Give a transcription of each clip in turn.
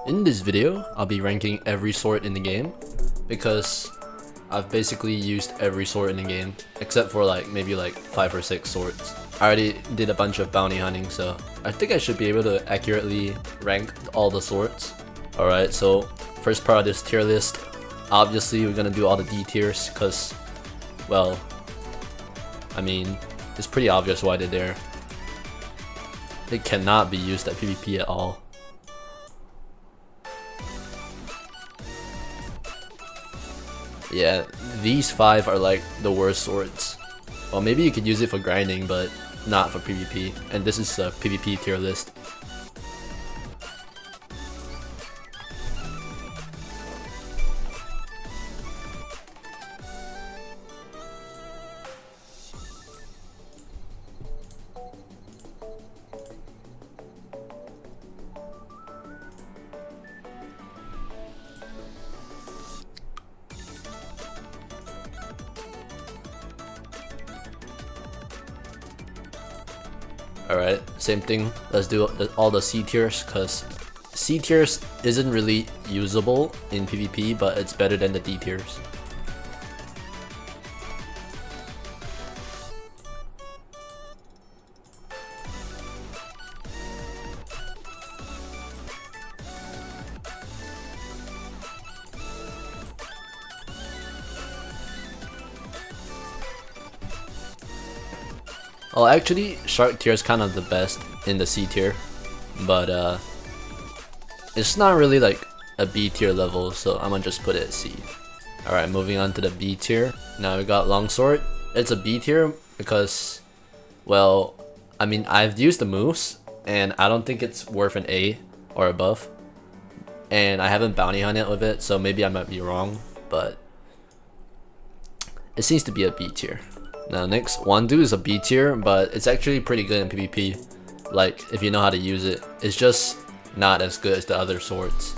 In this video, I'll be ranking every sword in the game because I've basically used every sword in the game except for maybe 5 or 6 swords. I already did a bunch of bounty hunting, so I think I should be able to accurately rank all the swords. Alright, so first part of this tier list, obviously we're gonna do all the D tiers because, well, I mean, it's pretty obvious why they're there. They cannot be used at PvP at all. Yeah, these 5 are like the worst swords. Well, maybe you could use it for grinding, but not for PvP. And this is a PvP tier list. Alright, same thing. Let's do all the C tiers, because C tiers isn't really usable in PvP, but it's better than the D tiers. Well, actually, Shark tier is kind of the best in the C tier, but it's not really like a B tier level, so I'm gonna just put it at C. Alright, moving on to the B tier. Now we got Longsword. It's a B tier because, well, I mean, I've used the moves, and I don't think it's worth an A or above. And I haven't bounty hunted with it, so maybe I might be wrong, but it seems to be a B tier. Now next, Wandu is a B tier, but it's actually pretty good in PvP. Like, if you know how to use it. It's just not as good as the other swords.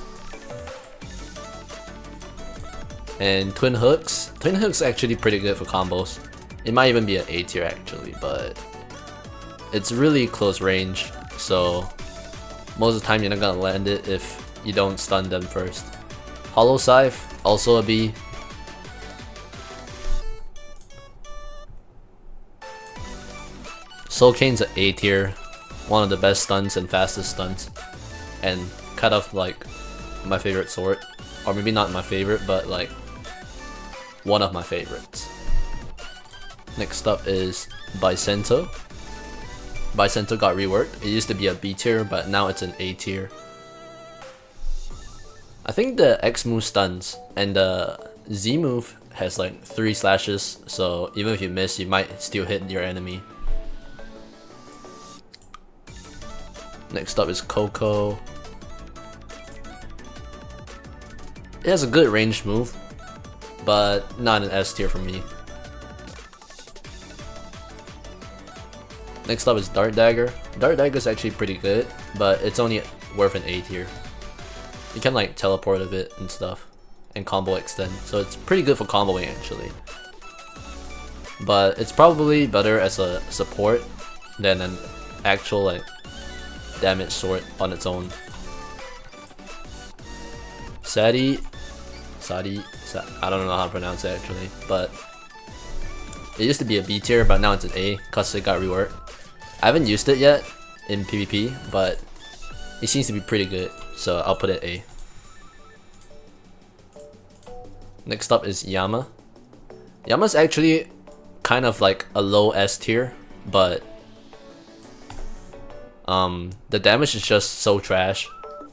And Twin Hooks. Twin Hooks actually pretty good for combos. It might even be an A tier actually, but it's really close range, so most of the time you're not gonna land it if you don't stun them first. Hollow Scythe, also a B. Soul Cane's an A tier, one of the best stuns and fastest stuns, and kind of like my favorite sword, or maybe not my favorite, but like one of my favorites. Next up is Bicento. Bicento got reworked. It used to be a B tier, but now it's an A tier. I think the X move stuns, and the Z move has like 3 slashes, so even if you miss, you might still hit your enemy. Next up is Coco. It has a good ranged move, but not an S tier for me. Next up is Dart Dagger. Dart Dagger is actually pretty good, but it's only worth an A tier. You can like teleport a bit and stuff, and combo extend, so it's pretty good for comboing actually. But it's probably better as a support than an actual like damage sword on its own. Sadi, I don't know how to pronounce it actually, but it used to be a B tier, but now it's an A because it got reworked. I haven't used it yet in PvP, but it seems to be pretty good, so I'll put it A. Next up is Yama. Yama's actually kind of like a low S tier, but the damage is just so trash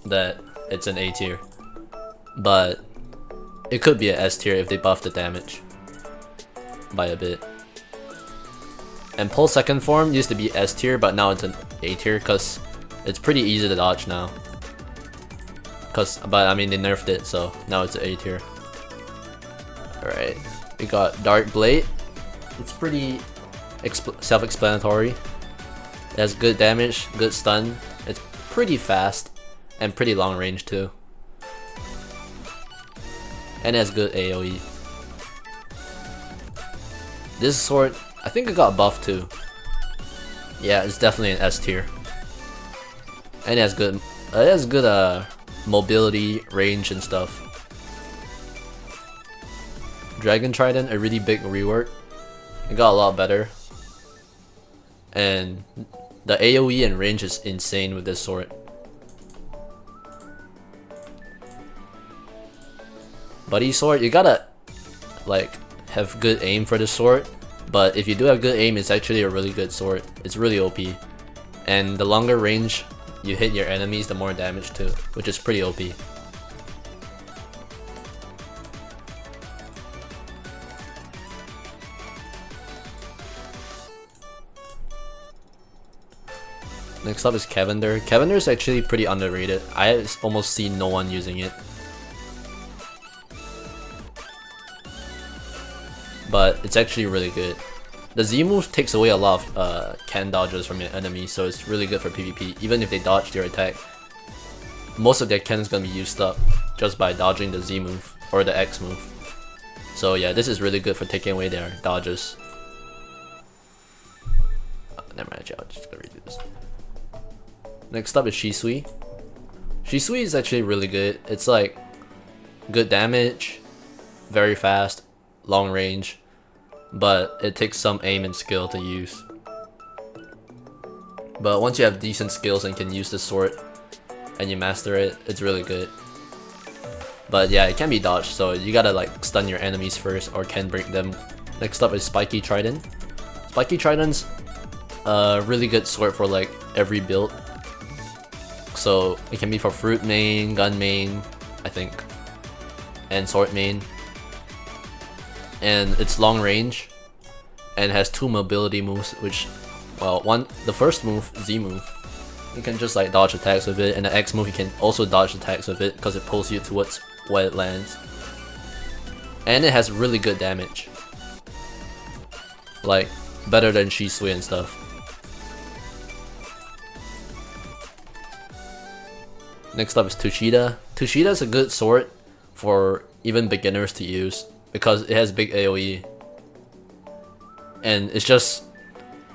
that it's an A tier. But it could be an S tier if they buff the damage by a bit. And Pulse Second Form used to be S tier, but now it's an A tier because it's pretty easy to dodge now. But I mean, they nerfed it, so now it's an A tier. Alright, we got Dark Blade. It's pretty self-explanatory. It has good damage, good stun. It's pretty fast and pretty long range too. And it has good AoE. This sword, I think it got buffed too. Yeah, it's definitely an S tier. And it has good mobility, range, and stuff. Dragon Trident, a really big rework. It got a lot better. And the AoE and range is insane with this sword. Buddy sword, you gotta like have good aim for this sword, but if you do have good aim, it's actually a really good sword. It's really OP, and the longer range you hit your enemies, the more damage too, which is pretty OP. Next up is Cavender. Cavender is actually pretty underrated. I almost see no one using it. But it's actually really good. The Z move takes away a lot of can dodges from your enemies, so it's really good for PvP. Even if they dodge your attack, most of their can is gonna be used up just by dodging the Z move or the X move. So yeah, this is really good for taking away their dodges. Never mind, I'll just gonna redo this. Next up is Shisui. Shisui is actually really good. It's like good damage, very fast, long range, but it takes some aim and skill to use. But once you have decent skills and can use the sword and you master it, it's really good. But yeah, it can be dodged, so you gotta like stun your enemies first or can break them. Next up is Spiky Trident. Spiky Trident's a really good sword for like every build. So it can be for fruit main, gun main, I think, and sword main. And it's long range and has 2 mobility moves, which, well, the first move, Z move, you can just like dodge attacks with it, and the X move you can also dodge attacks with it because it pulls you towards where it lands. And it has really good damage, like better than Shisui and stuff. Next up is Tushida. Tushida is a good sword for even beginners to use because it has big AoE. And it's just,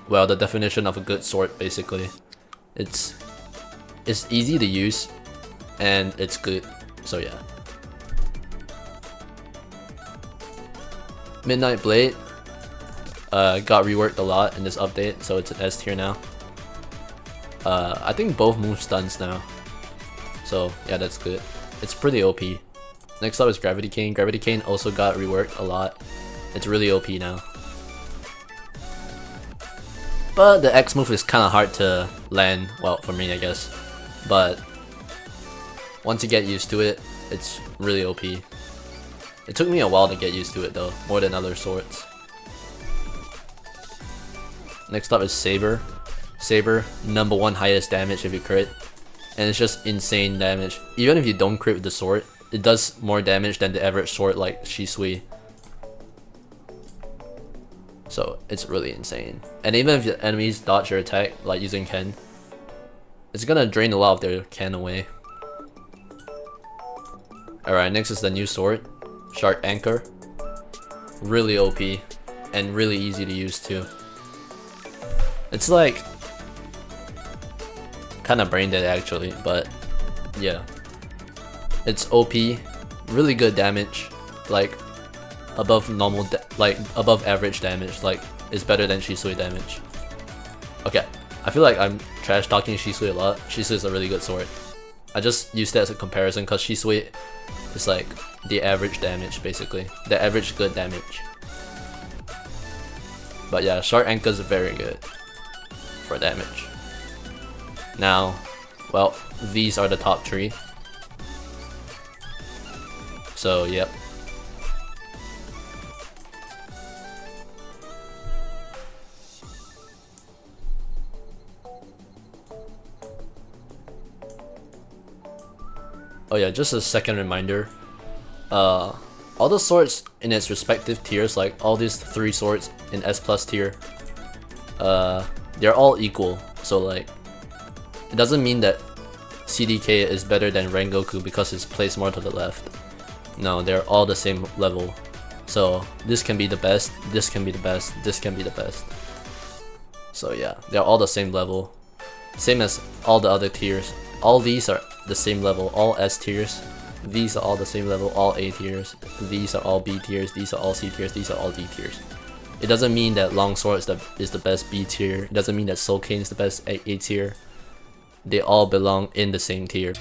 well, the definition of a good sword basically. It's easy to use and it's good. So yeah. Midnight Blade got reworked a lot in this update, so it's an S tier now. I think both move stuns now. So yeah, that's good. It's pretty OP. Next up is Gravity Cane. Gravity Cane also got reworked a lot. It's really OP now. But the X move is kind of hard to land, well, for me I guess. But once you get used to it, it's really OP. It took me a while to get used to it though, more than other swords. Next up is Saber. Saber, #1 highest damage if you crit. And it's just insane damage. Even if you don't crit with the sword, it does more damage than the average sword like Shisui. So it's really insane. And even if the enemies dodge your attack, like using Ken, it's gonna drain a lot of their Ken away. Alright, next is the new sword, Shark Anchor. Really OP and really easy to use too. It's like kind of brain dead actually, but yeah. It's OP, really good damage, like above normal, like above average damage, like it's better than Shisui damage. Okay, I feel like I'm trash talking Shisui a lot. Shisui is a really good sword. I just use that as a comparison because Shisui is like the average damage basically, the average good damage. But yeah, Shark Anchor is very good for damage. Now, well, these are the top 3. So, yep. Oh yeah, just a second reminder. All the swords in its respective tiers, like all these 3 swords in S+ tier, they're all equal. So like, it doesn't mean that CDK is better than Rengoku because it's placed more to the left. No, they're all the same level. So this can be the best, this can be the best, this can be the best. So yeah, they're all the same level. Same as all the other tiers, all these are the same level, all S tiers. These are all the same level, all A tiers. These are all B tiers, these are all C tiers, these are all D tiers. It doesn't mean that Longsword is the best B tier. It doesn't mean that Soul Cane is the best A tier. They all belong in the same tier.